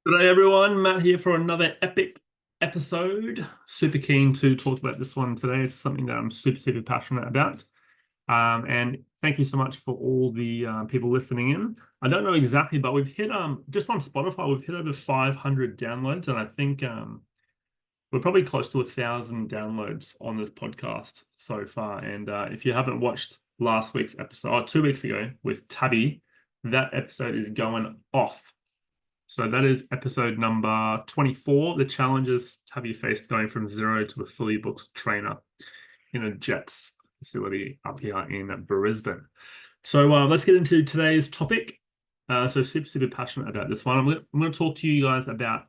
G'day everyone, Matt here for another epic episode. Super keen to talk about this one today. It's something that I'm super passionate about. And thank you so much for all the people listening in. I don't know exactly, but we've hit just on Spotify, we've hit over 500 downloads, and I think we're probably close to 1,000 downloads on this podcast so far. And if you haven't watched last week's episode, or 2 weeks ago with Tabby, that episode is going off. So that is episode number 24, the challenges Tabby faced going from zero to a fully booked trainer in a Jets facility up here in Brisbane. So let's get into today's topic. So super passionate about this one. I'm going to talk to you guys about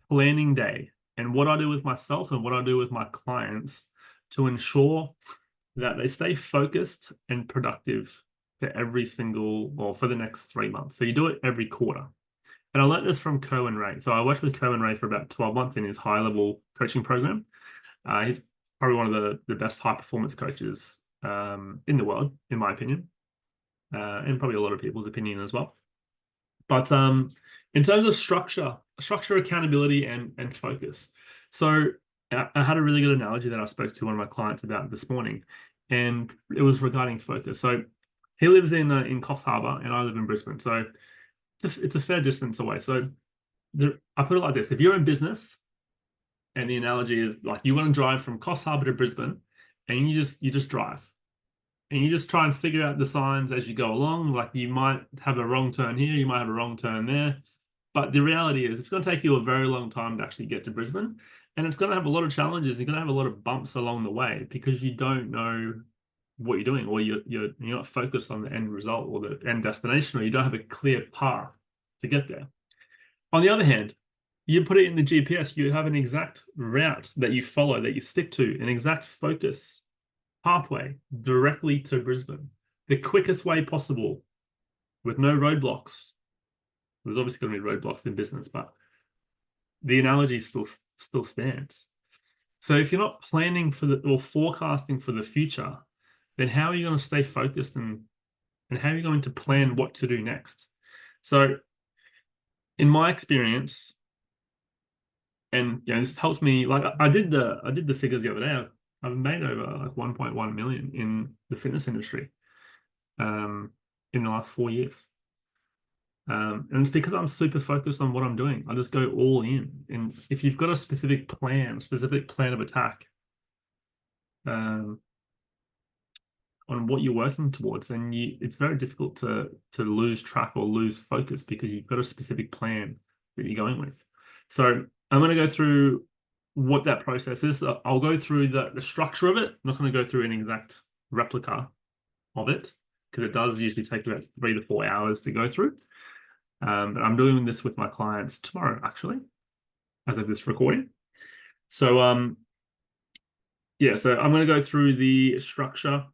planning day and what I do with myself and what I do with my clients to ensure that they stay focused and productive for for the next 3 months. So you do it every quarter. And I learned this from Kerwin Ray. So I worked with Kerwin Ray for about 12 months in his high-level coaching program. He's probably one of the best high-performance coaches in the world, in my opinion, and probably a lot of people's opinion as well. But in terms of structure, accountability, and focus. So I had a really good analogy that I spoke to one of my clients about this morning, and it was regarding focus. So he lives in Coffs Harbour, and I live in Brisbane. So it's a fair distance away. So I put it like this: if you're in business, and the analogy is like you want to drive from Coffs Harbour to Brisbane, and you just drive, and you just try and figure out the signs as you go along. Like you might have a wrong turn here, you might have a wrong turn there, but the reality is it's going to take you a very long time to actually get to Brisbane, and it's going to have a lot of challenges. You're going to have a lot of bumps along the way because you don't know what you're doing, or you're not focused on the end result or the end destination, or you don't have a clear path to get there. On the other hand, you put it in the GPS, you have an exact route that you follow, that you stick to, an exact focus pathway directly to Brisbane, the quickest way possible with no roadblocks. There's obviously going to be roadblocks in business, but the analogy still stands. So if you're not planning for or forecasting for the future, then how are you going to stay focused and how are you going to plan what to do next? So in my experience, and this helps me. Like I did the figures the other day. I've made over like 1.1 million in the fitness industry, um, in the last 4 years. And it's because I'm super focused on what I'm doing. I just go all in. And if you've got a specific plan of attack, um, on what you're working towards, then it's very difficult to lose track or lose focus because you've got a specific plan that you're going with. So I'm going to go through what that process is. I'll go through the structure of it. I'm not going to go through an exact replica of it because it does usually take about 3 to 4 hours to go through. But I'm doing this with my clients tomorrow, actually, as of this recording. So yeah, so I'm going to go through the structure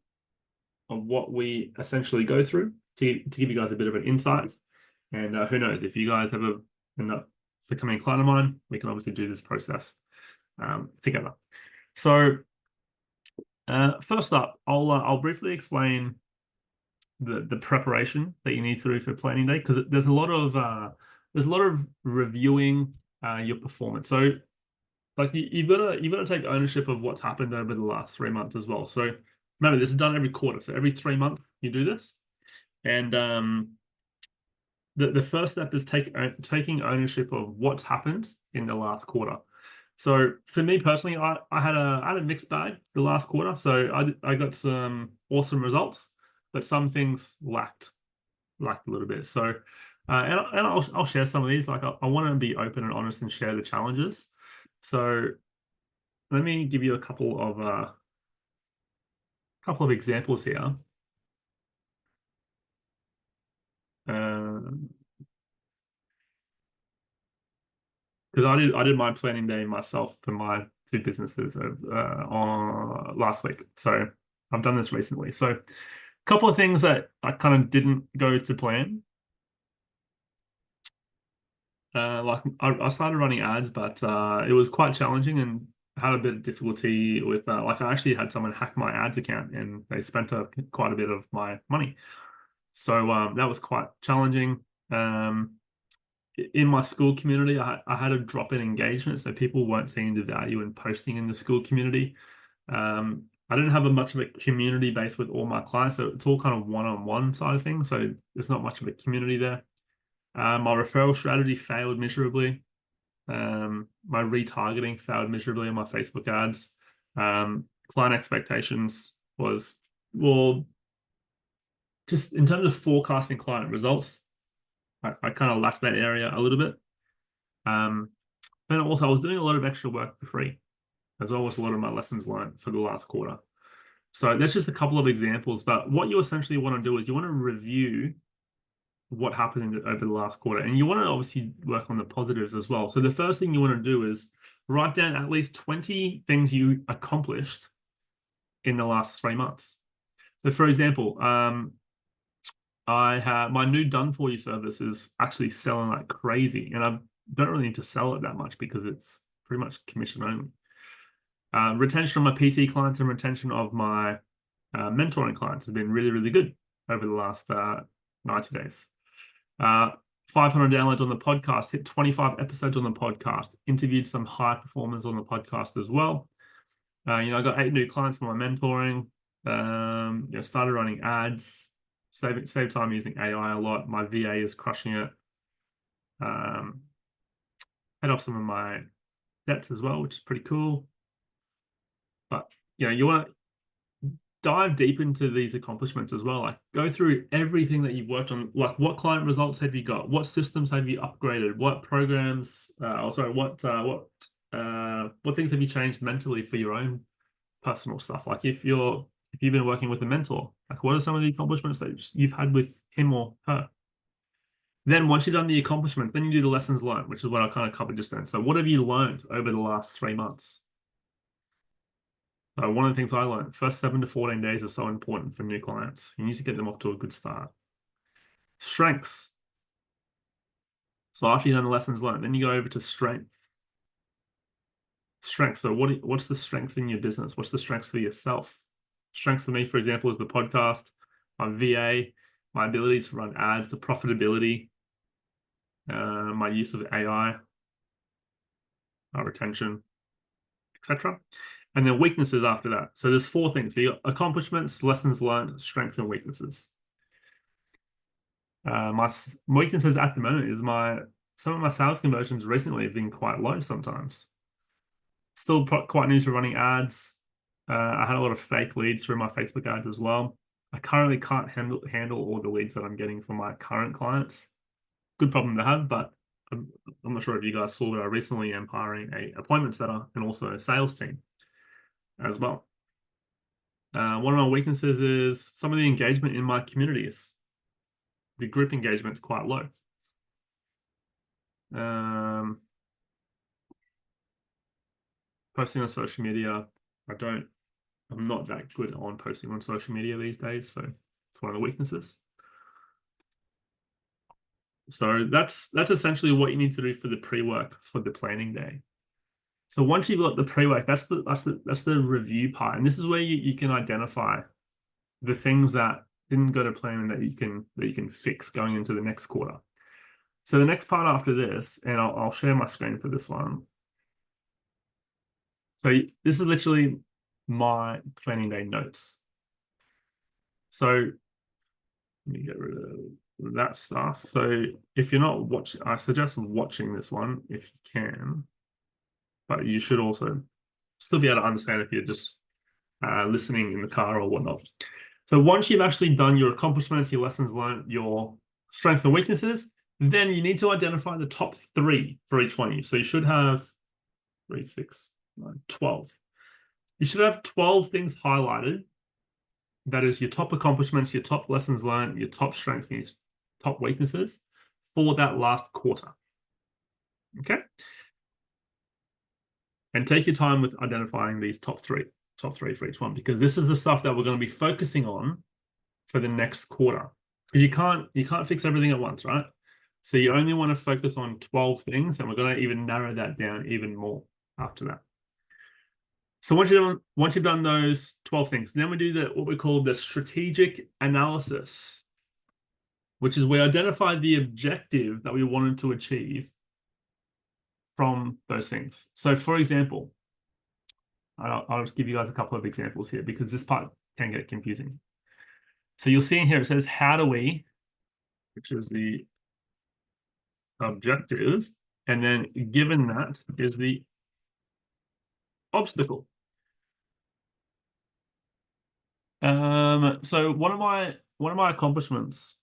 of what we essentially go through to give you guys a bit of an insight. And who knows, if you guys ever end up becoming a client of mine, we can obviously do this process together. So first up, I'll briefly explain the preparation that you need to do for planning day, because there's a lot of reviewing your performance. So like you've got to take ownership of what's happened over the last 3 months as well. So remember, this is done every quarter. So every 3 months you do this. And the first step is taking ownership of what's happened in the last quarter. So for me personally, I had a mixed bag the last quarter. So I got some awesome results, but some things lacked a little bit. So and I'll share some of these. Like I want to be open and honest and share the challenges. So let me give you a couple of examples here. Because I did my planning day myself for my two businesses on last week. So I've done this recently. So a couple of things that I kind of didn't go to plan. Like I started running ads, but it was quite challenging and had a bit of difficulty with like I actually had someone hack my ads account and they spent quite a bit of my money. So that was quite challenging. in my school community, I had a drop in engagement, so people weren't seeing the value in posting in the school community. I didn't have much of a community base with all my clients, so it's all kind of one-on-one side of things. So there's not much of a community there. My referral strategy failed miserably. My retargeting failed miserably on my Facebook ads. Client expectations was, well, just in terms of forecasting client results, I kind of lacked that area a little bit. And also I was doing a lot of extra work for free, as well as a lot of my lessons learned for the last quarter. So that's just a couple of examples. But what you essentially want to do is you want to review what happened over the last quarter, and you want to obviously work on the positives as well. So the first thing you want to do is write down at least 20 things you accomplished in the last 3 months. So for example, I have my new done for you service is actually selling like crazy, and I don't really need to sell it that much because it's pretty much commission only. Retention of my PC clients and retention of my mentoring clients has been really, really good over the last 90 days. 500 downloads on the podcast, hit 25 episodes on the podcast, interviewed some high performers on the podcast as well. I got 8 new clients for my mentoring. Started running ads, save time using AI a lot. My VA is crushing it. Paid off some of my debts as well, which is pretty cool. But you want to dive deep into these accomplishments as well. Like go through everything that you've worked on. Like what client results have you got? What systems have you upgraded? What programs? What things have you changed mentally for your own personal stuff? Like if you've been working with a mentor, like what are some of the accomplishments that you've had with him or her? Then once you've done the accomplishments, then you do the lessons learned, which is what I kind of covered just then. So what have you learned over the last 3 months? One of the things I learned, first 7 to 14 days are so important for new clients. You need to get them off to a good start. Strengths. So after you've done the lessons learned, then you go over to strength. Strengths. So what's the strength in your business? What's the strengths for yourself? Strengths for me, for example, is the podcast, my VA, my ability to run ads, the profitability, my use of AI, my retention, etc. And then weaknesses after that. So there's 4 things. So you got accomplishments, lessons learned, strengths, and weaknesses. My weaknesses at the moment is some of my sales conversions recently have been quite low sometimes. Still quite new to running ads. I had a lot of fake leads through my Facebook ads as well. I currently can't handle all the leads that I'm getting from my current clients. Good problem to have, but I'm not sure if you guys saw that I recently am hiring a appointment setter and also a sales team as well. One of my weaknesses is some of the engagement in my communities. The group engagement is quite low. Posting on social media, I'm not that good on posting on social media these days, so it's one of the weaknesses. So that's essentially what you need to do for the pre-work for the planning day. So once you've got the pre-work, that's the review part, and this is where you can identify the things that didn't go to plan and that you can fix going into the next quarter. So the next part after this, and I'll share my screen for this one. So this is literally my planning day notes. So let me get rid of that stuff. So if you're not watching, I suggest watching this one if you can, but you should also still be able to understand if you're just listening in the car or whatnot. So once you've actually done your accomplishments, your lessons learned, your strengths and weaknesses, then you need to identify the top 3 for each one of you. So you should have 3, 6, 9, 12. You should have 12 things highlighted. That is your top accomplishments, your top lessons learned, your top strengths, and your top weaknesses for that last quarter. Okay? And take your time with identifying these top three for each one, because this is the stuff that we're going to be focusing on for the next quarter. Because you can't fix everything at once, right? So you only want to focus on 12 things, and we're going to even narrow that down even more after that. So once you've done those 12 things, then we do what we call the strategic analysis. which is we identified the objective that we wanted to achieve from those things. So for example, I'll just give you guys a couple of examples here because this part can get confusing. So you'll see in here, it says, how do we, which is the objective, and then given that is the obstacle. So one of my accomplishments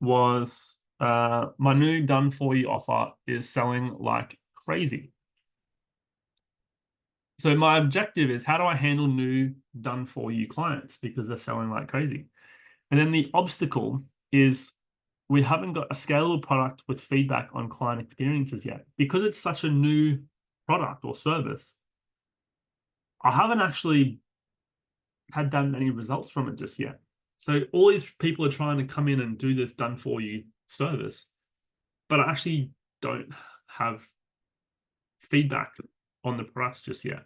was my new done for you offer is selling like crazy. So my objective is, how do I handle new done for you clients because they're selling like crazy? And then the obstacle is we haven't got a scalable product with feedback on client experiences yet. Because it's such a new product or service, I haven't actually had that many results from it just yet. So all these people are trying to come in and do this done for you service, but I actually don't have feedback on the products just yet.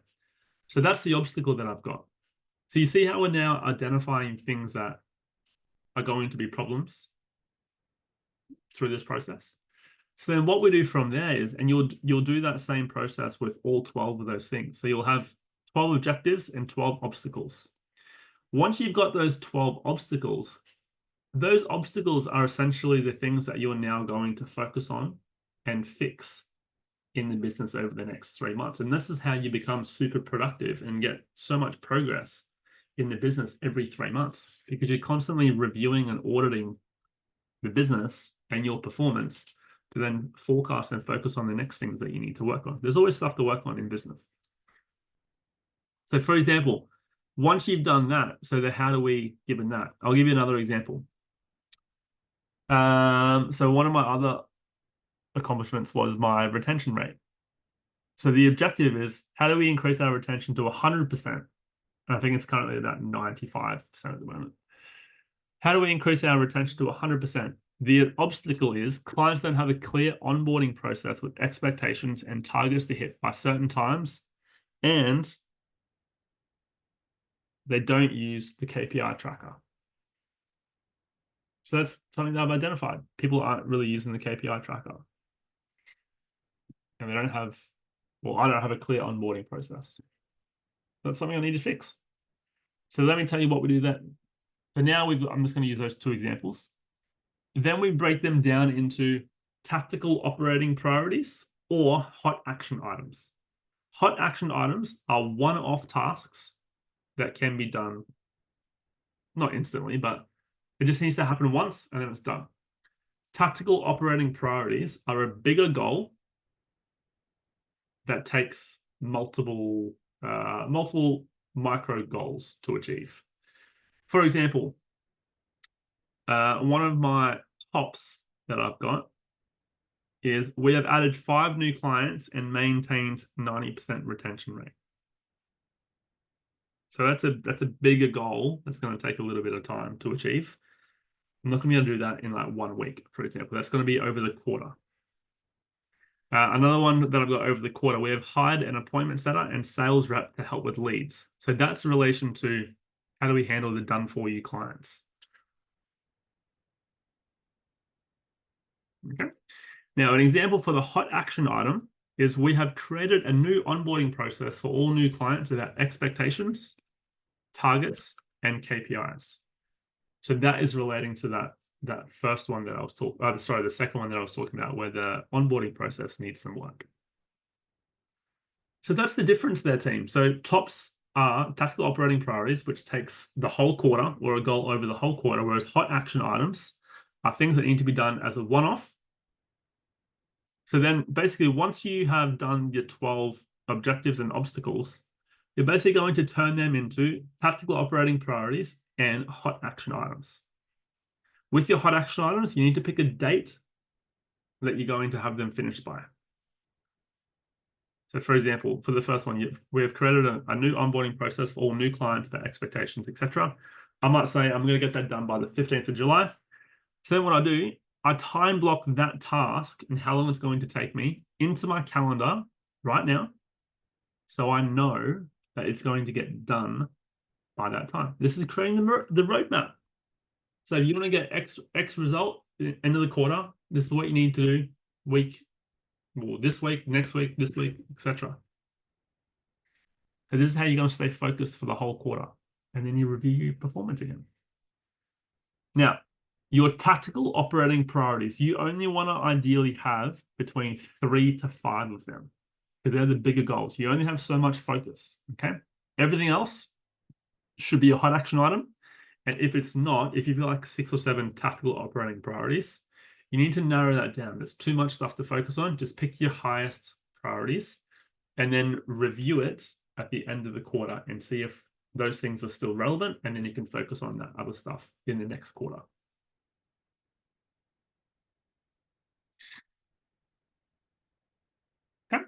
So that's the obstacle that I've got. So you see how we're now identifying things that are going to be problems through this process. So then what we do from there is, and you'll do that same process with all 12 of those things. So you'll have 12 objectives and 12 obstacles. Once you've got those 12 obstacles, those obstacles are essentially the things that you're now going to focus on and fix in the business over the next 3 months. And this is how you become super productive and get so much progress in the business every 3 months, because you're constantly reviewing and auditing the business and your performance to then forecast and focus on the next things that you need to work on. There's always stuff to work on in business. So for example, once you've done that, so the how do we given that, I'll give you another example. So one of my other accomplishments was my retention rate. So the objective is, how do we increase our retention to 100%? And I think it's currently about 95% at the moment. How do we increase our retention to 100%? The obstacle is clients don't have a clear onboarding process with expectations and targets to hit by certain times, and they don't use the KPI tracker. So that's something that I've identified. People aren't really using the KPI tracker. And they don't have, well, I don't have a clear onboarding process. That's something I need to fix. So let me tell you what we do then. So now I'm just going to use those two examples. Then we break them down into tactical operating priorities or hot action items. Hot action items are one-off tasks that can be done, not instantly, but it just needs to happen once and then it's done. Tactical operating priorities are a bigger goal that takes multiple micro goals to achieve. For example, one of my tops that I've got is we have added 5 new clients and maintained 90% retention rate. So that's a bigger goal that's going to take a little bit of time to achieve. I'm not going to be able to do that in like 1 week, for example. That's going to be over the quarter. Another one that I've got over the quarter, we have hired an appointment setter and sales rep to help with leads. So that's in relation to how do we handle the done for you clients. Okay. Now, an example for the hot action item is we have created a new onboarding process for all new clients about expectations, targets, and KPIs. So that is relating to that first one that I was talking, the second one that I was talking about, where the onboarding process needs some work. So that's the difference there, team. So tops are tactical operating priorities, which takes the whole quarter or a goal over the whole quarter, whereas hot action items are things that need to be done as a one-off. So then basically, once you have done your 12 objectives and obstacles, you're basically going to turn them into tactical operating priorities and hot action items. With your hot action items, you need to pick a date that you're going to have them finished by. So for example, for the first one, we have created a new onboarding process for all new clients, their expectations, etc. I might say I'm going to get that done by the 15th of July. So then what I do, I time block that task and how long it's going to take me into my calendar right now, so I know that it's going to get done by that time. This is creating the roadmap. So if you want to get X result end of the quarter, this is what you need to do this week, next week, this week, etc. So this is how you're going to stay focused for the whole quarter. And then you review your performance again. Now, your tactical operating priorities, you only want to ideally have between 3 to 5 of them, because they're the bigger goals. You only have so much focus, okay? Everything else should be a hot action item. And if it's not, if you've got like 6 or 7 tactical operating priorities, you need to narrow that down. There's too much stuff to focus on. Just pick your highest priorities and then review it at the end of the quarter and see if those things are still relevant, and then you can focus on that other stuff in the next quarter. Okay.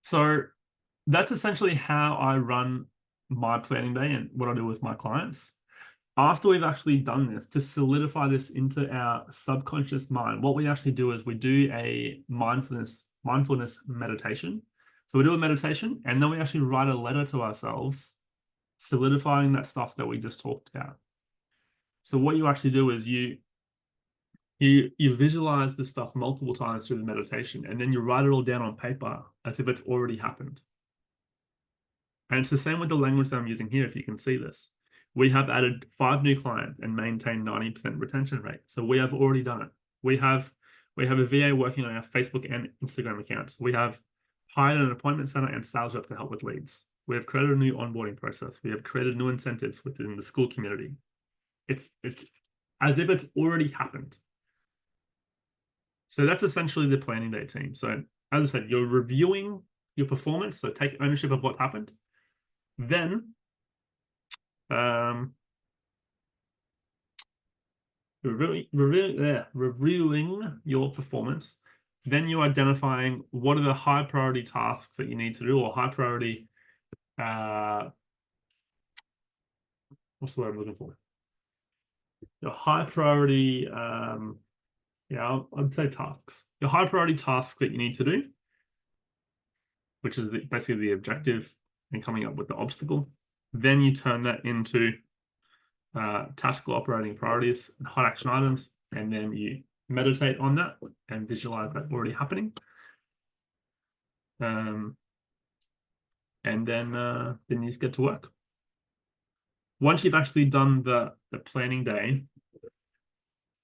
So that's essentially how I run my planning day and what I do with my clients. After we've actually done this, to solidify this into our subconscious mind, what we actually do is we do a mindfulness meditation. So we do a meditation, and then we actually write a letter to ourselves, solidifying that stuff that we just talked about. So what you actually do is you visualize this stuff multiple times through the meditation, and then you write it all down on paper as if it's already happened. And it's the same with the language that I'm using here, if you can see this. We have added 5 new clients and maintained 90% retention rate. So we have already done it. We have a VA working on our Facebook and Instagram accounts. We have hired an appointment center and sales rep to help with leads. We have created a new onboarding process. We have created new incentives within the school community. It's as if it's already happened. So that's essentially the planning day team. So as I said, you're reviewing your performance. So take ownership of what happened. Then reviewing your performance. Then you're identifying what are the high priority tasks that you need to do, or high priority, what's the word I'm looking for? Your high priority, I'd say tasks. Your high priority tasks that you need to do, which is basically the objective, and coming up with the obstacle. Then you turn that into tactical operating priorities and hot action items, and then you meditate on that and visualize that already happening. And then you just get to work. Once you've actually done the planning day,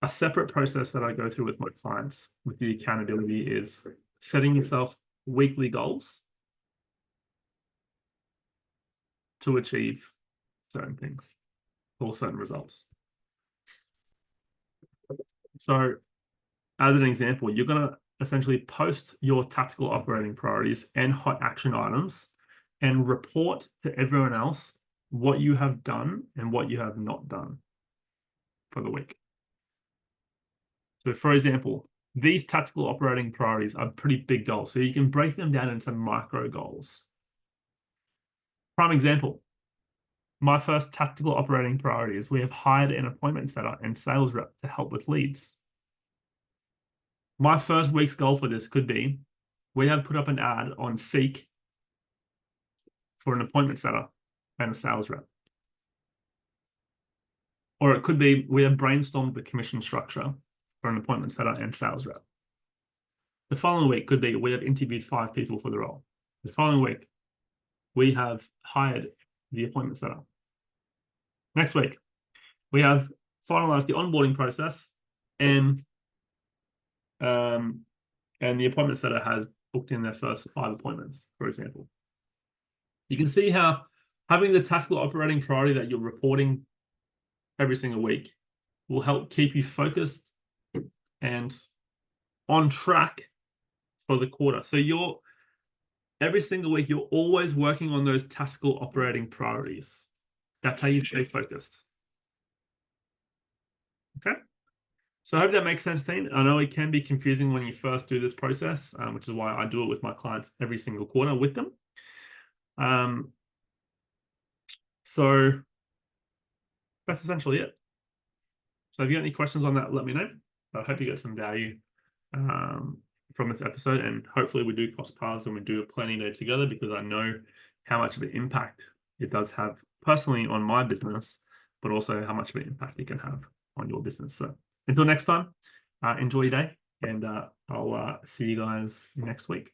a separate process that I go through with my clients with the accountability is setting yourself weekly goals to achieve certain things or certain results. So as an example, you're going to essentially post your tactical operating priorities and hot action items and report to everyone else what you have done and what you have not done for the week. So for example, these tactical operating priorities are pretty big goals. So you can break them down into micro goals. Prime example, my first tactical operating priority is we have hired an appointment setter and sales rep to help with leads. My first week's goal for this could be, we have put up an ad on Seek for an appointment setter and a sales rep. Or it could be, we have brainstormed the commission structure for an appointment setter and sales rep. The following week could be, we have interviewed 5 people for the role. The following week, we have hired the appointment setter. Next week, we have finalized the onboarding process, and the appointment setter has booked in their first 5 appointments, for example. You can see how having the tactical operating priority that you're reporting every single week will help keep you focused and on track for the quarter. So every single week, you're always working on those tactical operating priorities. That's how you stay focused. Okay. So I hope that makes sense, team. I know it can be confusing when you first do this process, which is why I do it with my clients every single quarter with them. So that's essentially it. So if you got any questions on that, let me know. I hope you get some value from this episode, and hopefully we do cross paths and we do a planning day together, because I know how much of an impact it does have personally on my business, but also how much of an impact it can have on your business. So until next time, enjoy your day, and I'll see you guys next week.